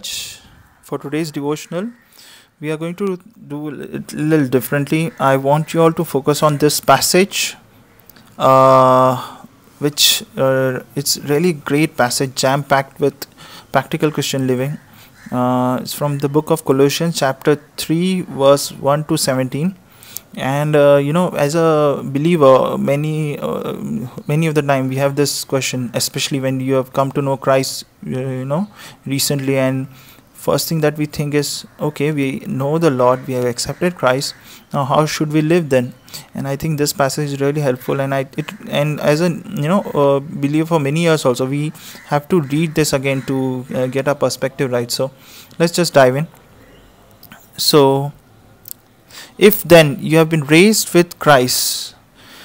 For today's devotional, we are going to do it a little differently. I want you all to focus on this passage, uh, which it's really great passage, jam packed with practical Christian living. It's from the book of Colossians, chapter 3, verse 1 to 17. And as a believer, many of the time we have this question, especially when you have come to know Christ, recently. And first thing that we think is, okay, we know the Lord, we have accepted Christ, now how should we live then? And I think this passage is really helpful, and as a believer for many years also, we have to read this again to get our perspective right. So let's just dive in. So, if then you have been raised with Christ,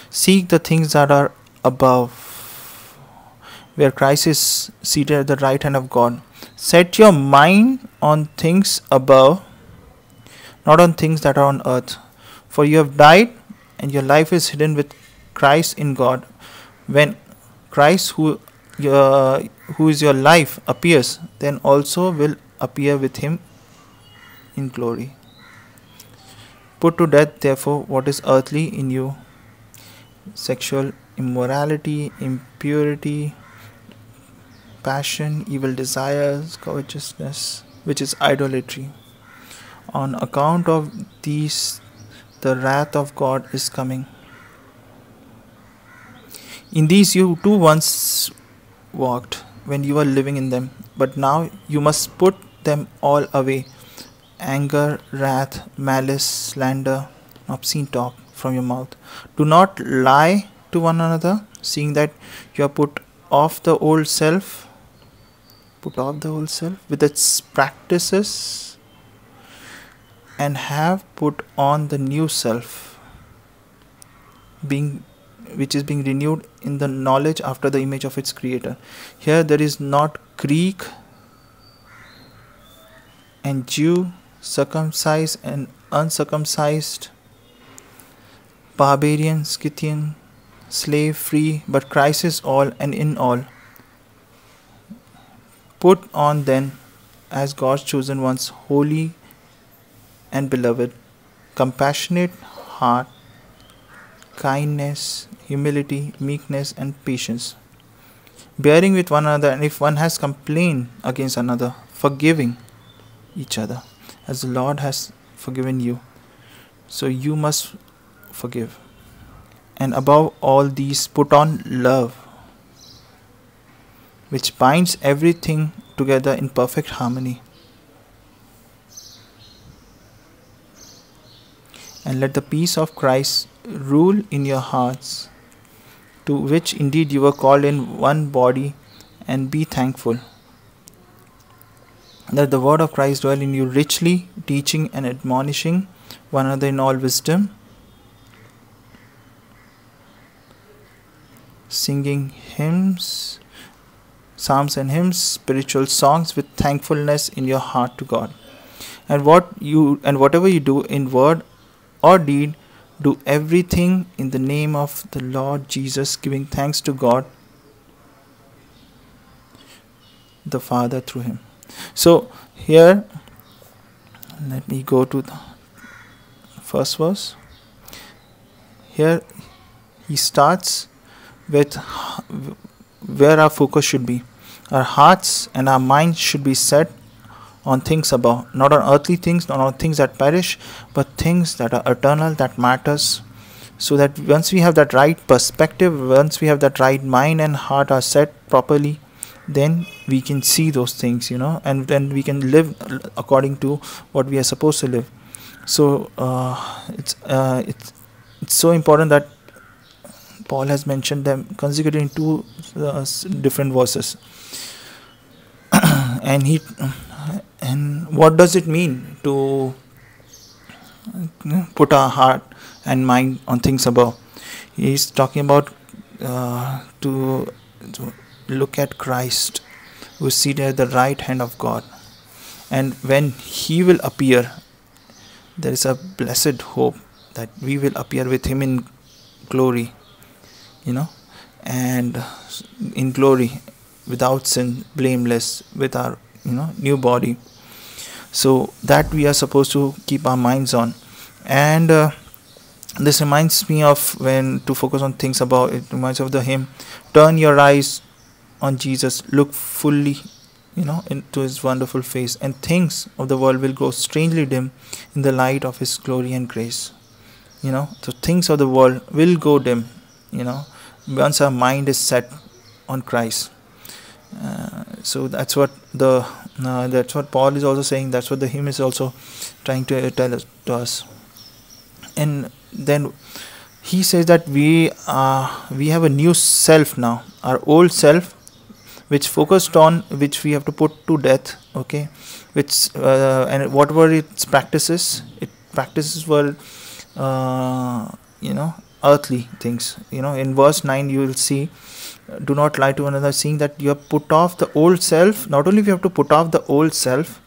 seek the things that are above, where Christ is seated at the right hand of God. Set your mind on things above, not on things that are on earth. For you have died, and your life is hidden with Christ in God. When Christ, who is your life, appears, then also will appear with him in glory. Put to death, therefore, what is earthly in you: sexual immorality, impurity, passion, evil desires, covetousness, which is idolatry. On account of these, the wrath of God is coming. In these you too once walked when you were living in them, but now you must put them all away: anger, wrath, malice, slander, obscene talk from your mouth. Do not lie to one another, seeing that you have put off the old self with its practices, and have put on the new self, which is being renewed in the knowledge after the image of its creator. Here there is not Greek and Jew, circumcised and uncircumcised, barbarian, Scythian, slave, free, but Christ is all and in all. Put on then, as God's chosen ones, holy and beloved, compassionate heart, kindness, humility, meekness, and patience, bearing with one another, and if one has complained against another, forgiving each other, as the Lord has forgiven you, so you must forgive. And above all these, put on love, which binds everything together in perfect harmony. And let the peace of Christ rule in your hearts, to which indeed you were called in one body, and be thankful. Let the word of Christ dwell in you richly, teaching and admonishing one another in all wisdom, singing hymns, psalms and hymns, spiritual songs with thankfulness in your heart to God. And whatever you do in word or deed, do everything in the name of the Lord Jesus, giving thanks to God the Father through him. So here, let me go to the first verse. Here he starts with where our focus should be. Our hearts and our minds should be set on things above, not on earthly things, not on things that perish, but things that are eternal, that matters. So that once we have that right perspective, once we have that right mind and heart are set properly, then we can see those things, and then we can live according to what we are supposed to live. So it's so important that Paul has mentioned them consecutively in two different verses. And what does it mean to put our heart and mind on things above? He's talking about to look at Christ, who is seated at the right hand of God, and when he will appear, there is a blessed hope that we will appear with him in glory, and in glory, without sin, blameless, with our new body. So that we are supposed to keep our minds on. And this reminds me of when to focus on things about it. Reminds of the hymn, turn your eyes on Jesus, look fully into his wonderful face, and things of the world will grow strangely dim in the light of his glory and grace. So things of the world will go dim once our mind is set on Christ. So that's what Paul is also saying. That's what the hymn is also trying to tell us to us. And then he says that we have a new self now. Our old self, which we have to put to death. Okay, which and what were its practices? Its practices were earthly things. In verse 9 you will see, do not lie to one another, seeing that you have put off the old self. Not only we have to put off the old self,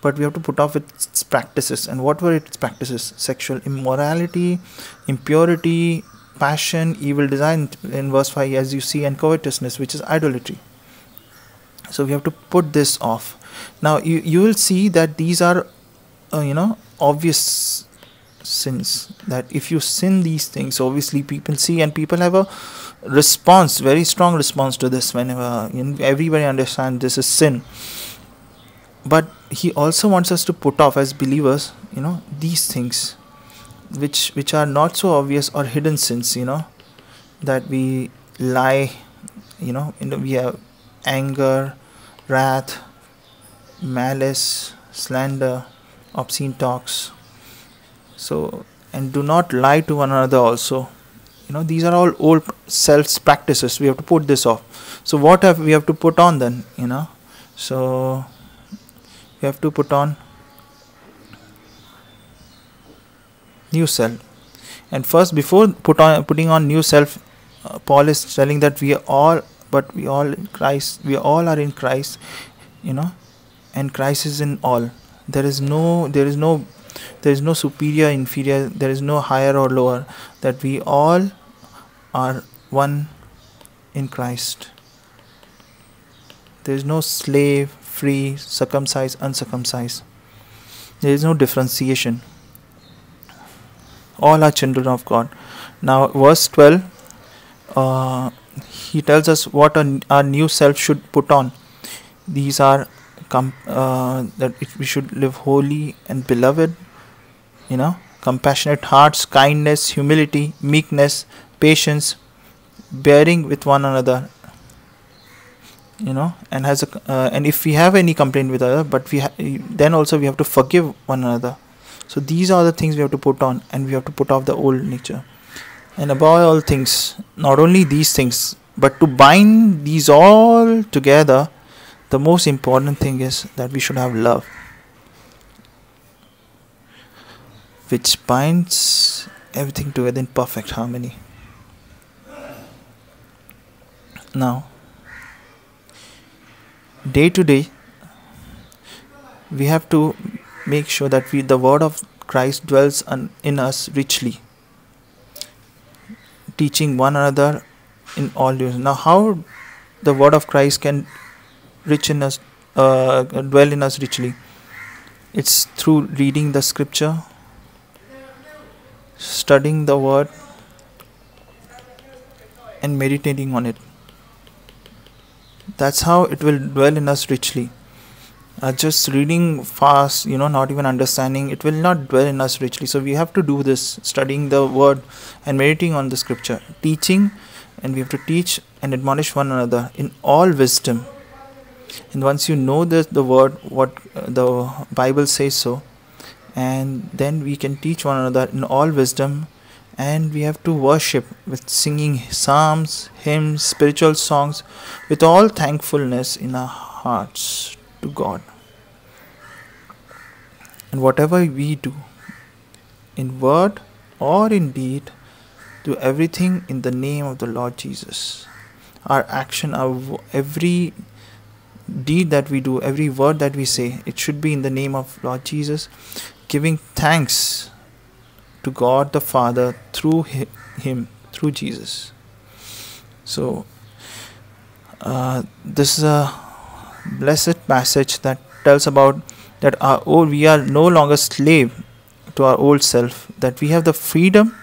but we have to put off its practices. And what were its practices? Sexual immorality, impurity, passion, evil desire in verse 5, as you see, and covetousness, which is idolatry. So we have to put this off. Now you will see that these are obvious sins, that if you sin these things, obviously people see, and people have a response, very strong response to this whenever everybody understands this is sin. But he also wants us to put off as believers these things which are not so obvious or hidden sins, that we lie, we have anger, wrath, malice, slander, obscene talks. So, and do not lie to one another also. These are all old self practices. We have to put this off. So what we have to put on then? So we have to put on new self. And first, before putting on new self, Paul is telling that we all in Christ. We all are in Christ, and Christ is in all. There is no superior, inferior. There is no higher or lower. That we all are one in Christ. There is no slave, free, circumcised, uncircumcised. There is no differentiation. All are children of God. Now, verse 12, he tells us what our new self should put on. These are that we should live holy and beloved, compassionate hearts, kindness, humility, meekness, patience, bearing with one another, and and if we have any complaint with other, but then also we have to forgive one another. So these are the things we have to put on, and we have to put off the old nature. And above all things, not only these things, but to bind these all together, the most important thing is that we should have love, which binds everything together in perfect harmony. Now, day to day, we have to make sure that the word of Christ dwells in us richly, teaching one another in all news. Now, how the word of Christ can dwell in us richly? It's through reading the scripture, studying the word, and meditating on it. That's how it will dwell in us richly. Just reading fast, not even understanding, it will not dwell in us richly. So we have to do this, studying the word and meditating on the scripture, teaching, and we have to teach and admonish one another in all wisdom. And once you know the word, what the Bible says so, and then we can teach one another in all wisdom. And we have to worship with singing psalms, hymns, spiritual songs, with all thankfulness in our hearts to God. And whatever we do, in word or in deed, do everything in the name of the Lord Jesus. Our action, every deed that we do, every word that we say, it should be in the name of Lord Jesus, giving thanks to God the Father through Him, through Jesus. So, this is a blessed passage that tells about that we are no longer slave to our old self, that we have the freedom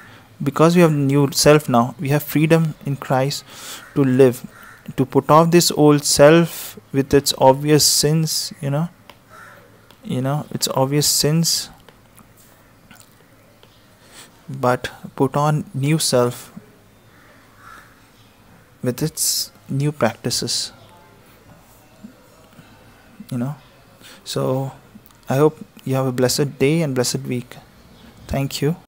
because we have new self now. We have freedom in Christ to live, to put off this old self with its obvious sins, its obvious sins, but put on new self with its new practices. So I hope you have a blessed day and blessed week. Thank you.